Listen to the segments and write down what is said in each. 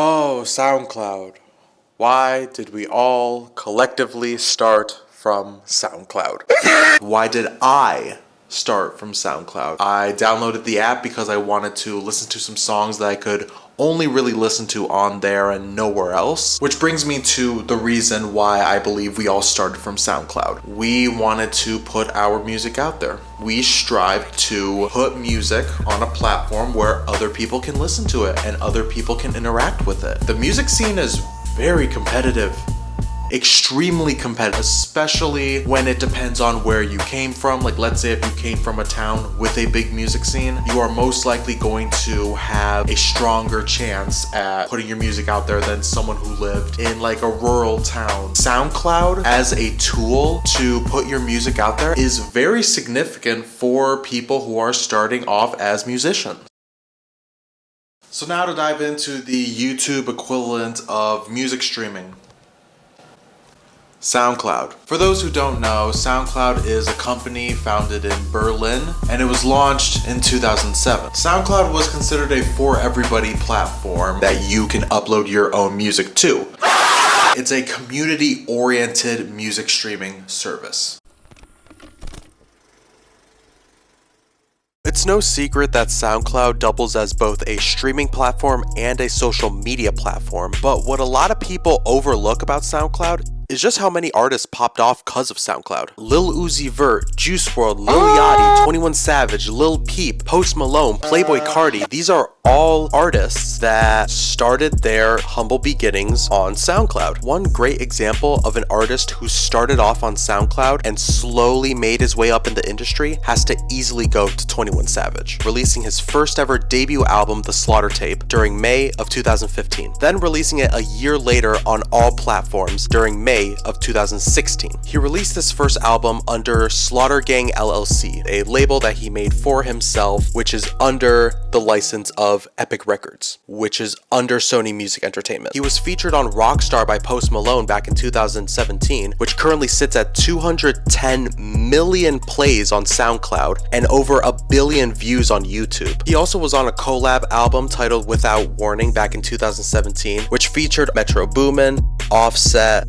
Oh, SoundCloud. Why did we all collectively start from SoundCloud? Why did I start from SoundCloud? I downloaded the app because I wanted to listen to some songs that I could only really listen to on there and nowhere else. Which brings me to the reason why I believe we all started from SoundCloud. We wanted to put our music out there. We strive to put music on a platform where other people can listen to it and other people can interact with it. The music scene is very competitive. Extremely competitive, especially when it depends on where you came from. Like, let's say if you came from a town with a big music scene, you are most likely going to have a stronger chance at putting your music out there than someone who lived in like a rural town. SoundCloud as a tool to put your music out there is very significant for people who are starting off as musicians. So now to dive into the YouTube equivalent of music streaming. SoundCloud. For those who don't know, SoundCloud is a company founded in Berlin and it was launched in 2007. SoundCloud was considered a for everybody platform that you can upload your own music to. It's a community-oriented music streaming service. It's no secret that SoundCloud doubles as both a streaming platform and a social media platform, but what a lot of people overlook about SoundCloud is just how many artists popped off because of SoundCloud. Lil Uzi Vert, Juice WRLD, Lil Yachty, 21 Savage, Lil Peep, Post Malone, Playboi Carti. These are all artists that started their humble beginnings on SoundCloud. One great example of an artist who started off on SoundCloud and slowly made his way up in the industry has to easily go to 21 Savage, releasing his first ever debut album, The Slaughter Tape, during May of 2015, then releasing it a year later on all platforms during May of 2016. He released this first album under Slaughter Gang LLC, a label that he made for himself, which is under the license of Epic Records, which is under Sony Music Entertainment. He was featured on Rockstar by Post Malone back in 2017, which currently sits at 210 million plays on SoundCloud and over 1 billion views on YouTube. He also was on a collab album titled Without Warning back in 2017, which featured Metro Boomin, Offset.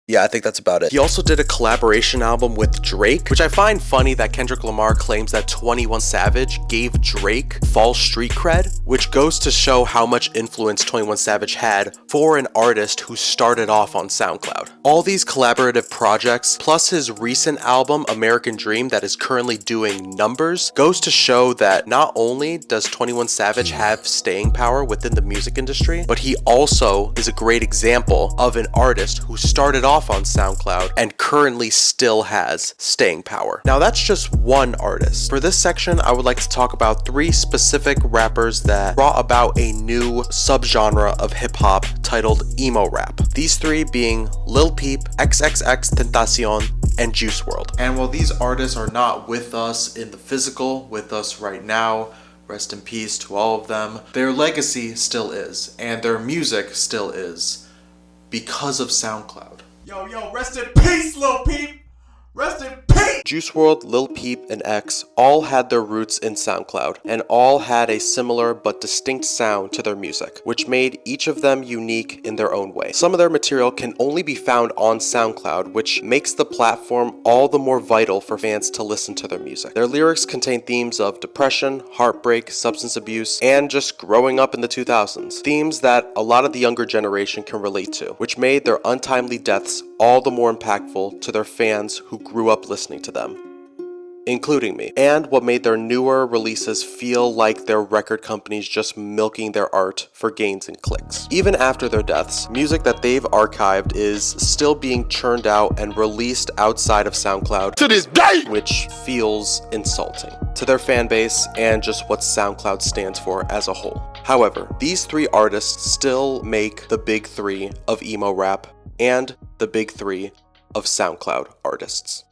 Yeah, I think that's about it. He also did a collaboration album with Drake, which I find funny that Kendrick Lamar claims that 21 Savage gave Drake false street cred, which goes to show how much influence 21 Savage had for an artist who started off on SoundCloud. All these collaborative projects, plus his recent album, American Dream, that is currently doing numbers, goes to show that not only does 21 Savage have staying power within the music industry, but he also is a great example of an artist who started off on SoundCloud and currently still has staying power. Now that's just one artist. For this section, I would like to talk about 3 specific rappers that brought about a new subgenre of hip-hop titled emo rap. These 3 being Lil Peep, XXXTentacion, and Juice WRLD. And while these artists are not with us in the physical, with us right now, rest in peace to all of them, their legacy still is, and their music still is, because of SoundCloud. Yo, rest in peace, Lil Peep! Rest in peace! Juice WRLD, Lil Peep, and X all had their roots in SoundCloud, and all had a similar but distinct sound to their music, which made each of them unique in their own way. Some of their material can only be found on SoundCloud, which makes the platform all the more vital for fans to listen to their music. Their lyrics contain themes of depression, heartbreak, substance abuse, and just growing up in the 2000s. Themes that a lot of the younger generation can relate to, which made their untimely deaths all the more impactful to their fans who grew up listening to them, including me, and what made their newer releases feel like their record companies just milking their art for gains and clicks. Even after their deaths, music that they've archived is still being churned out and released outside of SoundCloud To this day! which feels insulting to their fan base and just what SoundCloud stands for as a whole. However, these 3 artists still make the big 3 of emo rap and the big 3 of SoundCloud artists.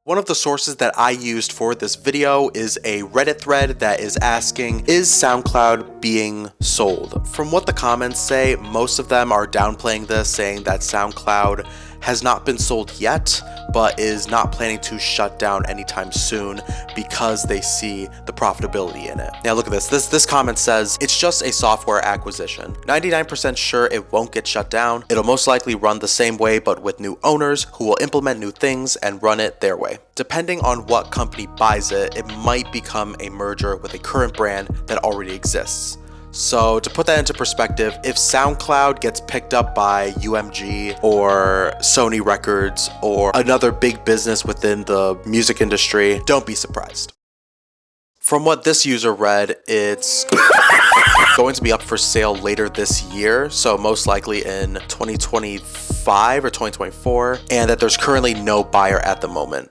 One of the sources that I used for this video is a Reddit thread that is asking, is SoundCloud being sold? From what the comments say, most of them are downplaying this, saying that SoundCloud has not been sold yet, but is not planning to shut down anytime soon because they see the profitability in it. Now look at this. This comment says, it's just a software acquisition. 99% sure it won't get shut down. It'll most likely run the same way, but with new owners who will implement new things and run it their way. Depending on what company buys it, it might become a merger with a current brand that already exists. So to put that into perspective, if SoundCloud gets picked up by UMG or Sony Records or another big business within the music industry, don't be surprised. From what this user read, it's going to be up for sale later this year, so most likely in 2025 or 2024, and that there's currently no buyer at the moment.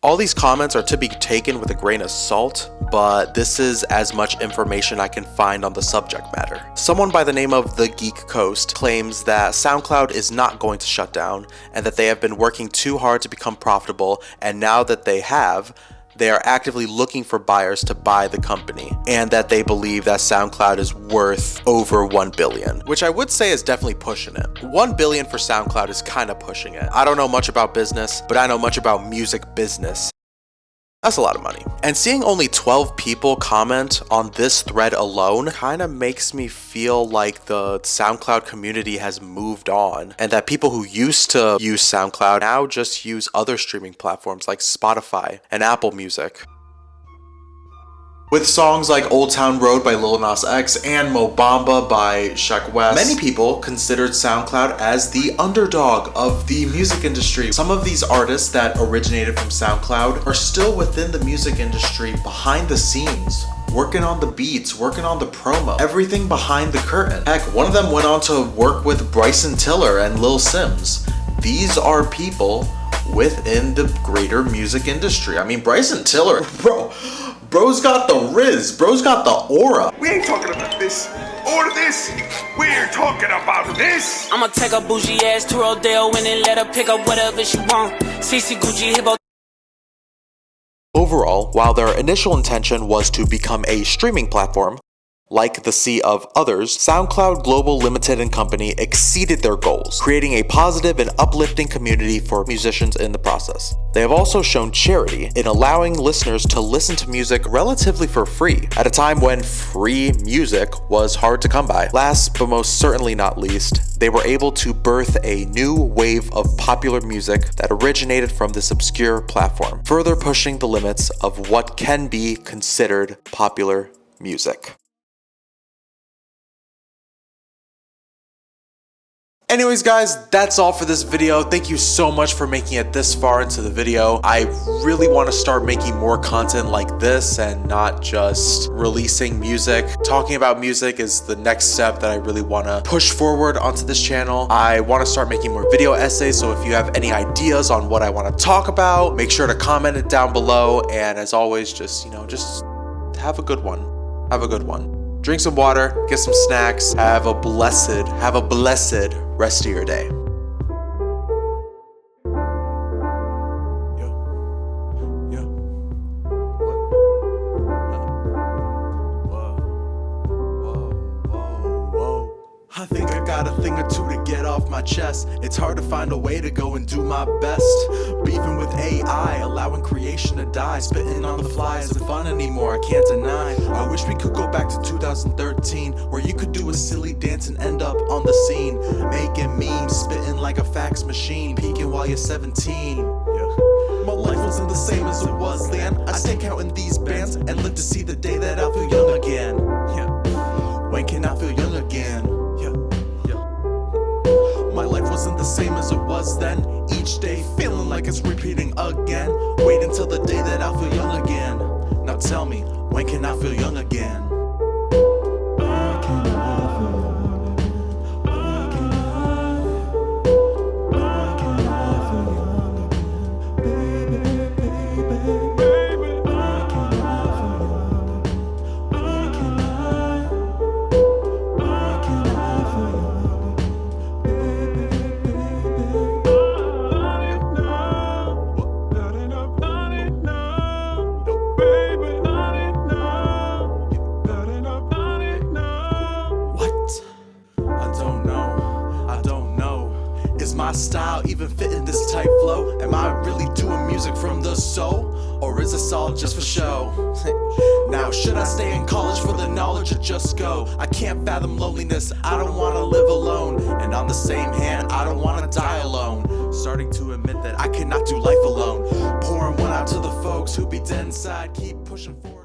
All these comments are to be taken with a grain of salt, but this is as much information I can find on the subject matter. Someone by the name of The Geek Coast claims that SoundCloud is not going to shut down and that they have been working too hard to become profitable, and now that they have, they are actively looking for buyers to buy the company, and that they believe that SoundCloud is worth over 1 billion, which I would say is definitely pushing it. 1 billion for SoundCloud is kind of pushing it. I don't know much about business, but I know much about music business. That's a lot of money. And seeing only 12 people comment on this thread alone kind of makes me feel like the SoundCloud community has moved on, and that people who used to use SoundCloud now just use other streaming platforms like Spotify and Apple Music. With songs like Old Town Road by Lil Nas X and Mo Bamba by Sheck West, many people considered SoundCloud as the underdog of the music industry. Some of these artists that originated from SoundCloud are still within the music industry behind the scenes, working on the beats, working on the promo, everything behind the curtain. Heck, one of them went on to work with Bryson Tiller and Lil Sims. These are people within the greater music industry. I mean, Bryson Tiller, bro's got the riz, bro's got the aura. We ain't talking about this or this. We're talking about this. I'ma take a bougie ass to Rodeo and then let her pick up whatever she want. CC Gucci Hippo. Overall, while their initial intention was to become a streaming platform, like the sea of others, SoundCloud Global Limited and Company exceeded their goals, creating a positive and uplifting community for musicians in the process. They have also shown charity in allowing listeners to listen to music relatively for free, at a time when free music was hard to come by. Last but most certainly not least, they were able to birth a new wave of popular music that originated from this obscure platform, further pushing the limits of what can be considered popular music. Anyways guys, that's all for this video. Thank you so much for making it this far into the video. I really want to start making more content like this and not just releasing music. Talking about music is the next step that I really want to push forward onto this channel. I want to start making more video essays, so if you have any ideas on what I want to talk about, make sure to comment it down below. And as always, just have a good one. Have a good one. Drink some water, get some snacks, have a blessed rest of your day. I think I got a thing or two to get off my chest. It's hard to find a way to go and do my best. Beefing with AI, allowing creation to die. Spitting on the fly isn't fun anymore, I can't deny. I wish we could go back to 2013, where you could do a silly dance and end up on the scene, making memes, spitting like a fax machine, peeking while you're 17. My life wasn't the same as it was then. I stay counting these bands and live to see the day that I'll feel young again. When can I feel young again? My life wasn't the same as it was then. Each day feeling like it's repeating again. Wait until the day that I'll feel young again. Now tell me, when can I feel young again? style even fit in this tight flow? Am I really doing music from the soul? Or is this all just for show? Now, should I stay in college for the knowledge or just go? I can't fathom loneliness, I don't wanna live alone. And on the same hand, I don't wanna die alone. Starting to admit that I cannot do life alone. Pouring one out to the folks who be dead inside, keep pushing forward.